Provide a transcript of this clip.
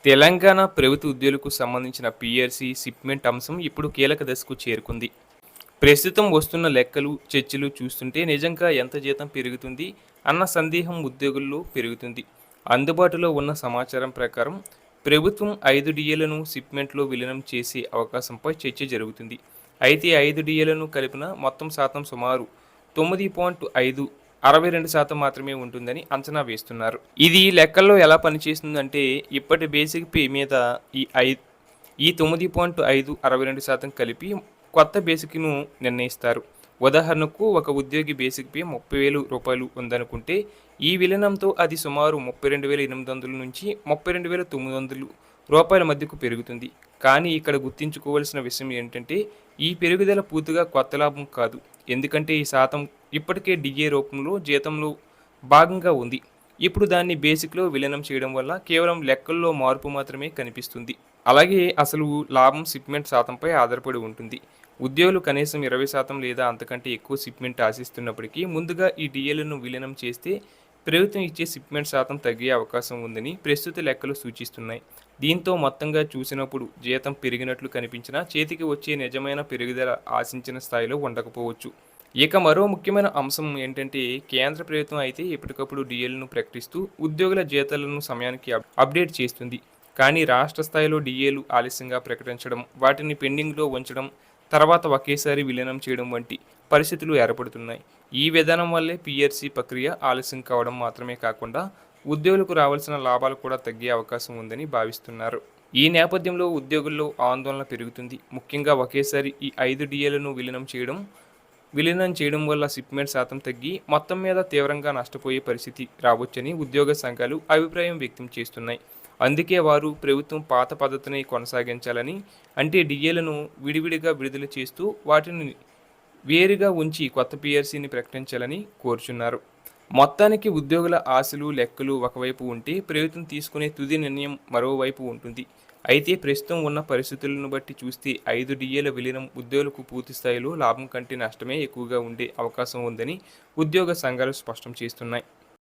తెలంగాణ ప్రభుత్వ ఉద్యోగులకు సంబంధించిన పీఆర్సీ, సిప్‌మెంట్ అంశం ఇప్పుడు కీలక దశకు చేరుకుంది. ప్రస్తుతం వస్తున్న లెక్కలు, చర్చలు చూస్తుంటే నిజంగా ఎంత జీతం పెరుగుతుంది అన్న సందేహం ఉద్యోగుల్లో పెరుగుతుంది. అందుబాటులో ఉన్న సమాచారం ప్రకారం ప్రభుత్వం 5 డీఏలను సిప్‌మెంట్‌లో విలీనం చేసే అవకాశంపై చర్చ జరుగుతుంది. అయితే 5 డీఏలను కలిపిన మొత్తం శాతం సుమారు 9.5 62% మాత్రమే ఉంటుందని అంచనా వేస్తున్నారు. ఇది లెక్కల్లో ఎలా పనిచేస్తుందంటే ఇప్పటి బేసిక్ పే మీద ఈ ఐ ఈ 9.5 62% కలిపి కొత్త బేసిక్‌ను నిర్ణయిస్తారు. ఉదాహరణకు ఒక ఉద్యోగి బేసిక్ పే రూ. 30,000 ఉందనుకుంటే ఈ విలీనంతో అది సుమారు 32,800 నుంచి 32,900 మధ్యకు పెరుగుతుంది. కానీ ఇక్కడ గుర్తుంచుకోవాల్సిన విషయం ఏంటంటే ఈ పెరుగుదల పూర్తిగా కొత్త లాభం కాదు. ఎందుకంటే ఈ శాతం ఇప్పటికే డిఏ రూపంలో జీతంలో భాగంగా ఉంది. ఇప్పుడు దాన్ని బేసిక్‌లో విలీనం చేయడం వల్ల కేవలం లెక్కల్లో మార్పు మాత్రమే కనిపిస్తుంది. అలాగే అసలు లాభం షిప్‌మెంట్ శాతంపై ఆధారపడి ఉంటుంది. ఉద్యోగులు కనీసం 20% లేదా అంతకంటే ఎక్కువ షిప్‌మెంట్ ఆశిస్తున్నప్పటికీ ముందుగా ఈ డీఏలను విలీనం చేస్తే ప్రభుత్వం ఇచ్చే షిప్‌మెంట్ శాతం తగ్గే అవకాశం ఉందని ప్రస్తుత లెక్కలు సూచిస్తున్నాయి. దీంతో మొత్తంగా చూసినప్పుడు జీతం పెరిగినట్లు కనిపించినా చేతికి వచ్చే నిజమైన పెరుగుదల ఆశించిన స్థాయిలో ఉండకపోవచ్చు. ఇక మరో ముఖ్యమైన అంశం ఏంటంటే కేంద్ర ప్రభుత్వం అయితే ఎప్పటికప్పుడు డీఏలను ప్రకటిస్తూ ఉద్యోగుల జీతాలను సమయానికి అప్డేట్ చేస్తుంది. కానీ రాష్ట్ర స్థాయిలో డీఏలు ఆలస్యంగా ప్రకటించడం, వాటిని పెండింగ్లో ఉంచడం, తర్వాత ఒకేసారి విలీనం చేయడం వంటి పరిస్థితులు ఏర్పడుతున్నాయి. ఈ విధానం వల్లే పీఆర్సీ ప్రక్రియ ఆలస్యం కావడం మాత్రమే కాకుండా ఉద్యోగులకు రావాల్సిన లాభాలు కూడా తగ్గే అవకాశం ఉందని భావిస్తున్నారు. ఈ నేపథ్యంలో ఉద్యోగుల్లో ఆందోళన పెరుగుతుంది. ముఖ్యంగా ఒకేసారి ఈ 5 డీఏలను విలీనం చేయడం వల్ల షిప్‌మెంట్ శాతం తగ్గి మొత్తం మీద తీవ్రంగా నష్టపోయే పరిస్థితి రావచ్చని ఉద్యోగ సంఘాలు అభిప్రాయం వ్యక్తం చేస్తున్నాయి. అందుకే వారు ప్రభుత్వం పాత పద్ధతిని కొనసాగించాలని, అంటే డీఏలను విడివిడిగా విడుదల చేస్తూ వాటిని వేరుగా ఉంచి కొత్త పీఆర్సీని ప్రకటించాలని కోరుచున్నారు. మొత్తానికి ఉద్యోగుల ఆశలు, లెక్కలు ఒకవైపు ఉంటే ప్రభుత్వం తీసుకునే తుది నిర్ణయం మరోవైపు ఉంటుంది. అయితే ప్రస్తుతం ఉన్న పరిస్థితులను బట్టి చూస్తే 5 డీఏల విలీనం ఉద్యోగులకు పూర్తి స్థాయిలో లాభం కంటే నష్టమే ఎక్కువగా ఉండే అవకాశం ఉందని ఉద్యోగ సంఘాలు స్పష్టం చేస్తున్నాయి.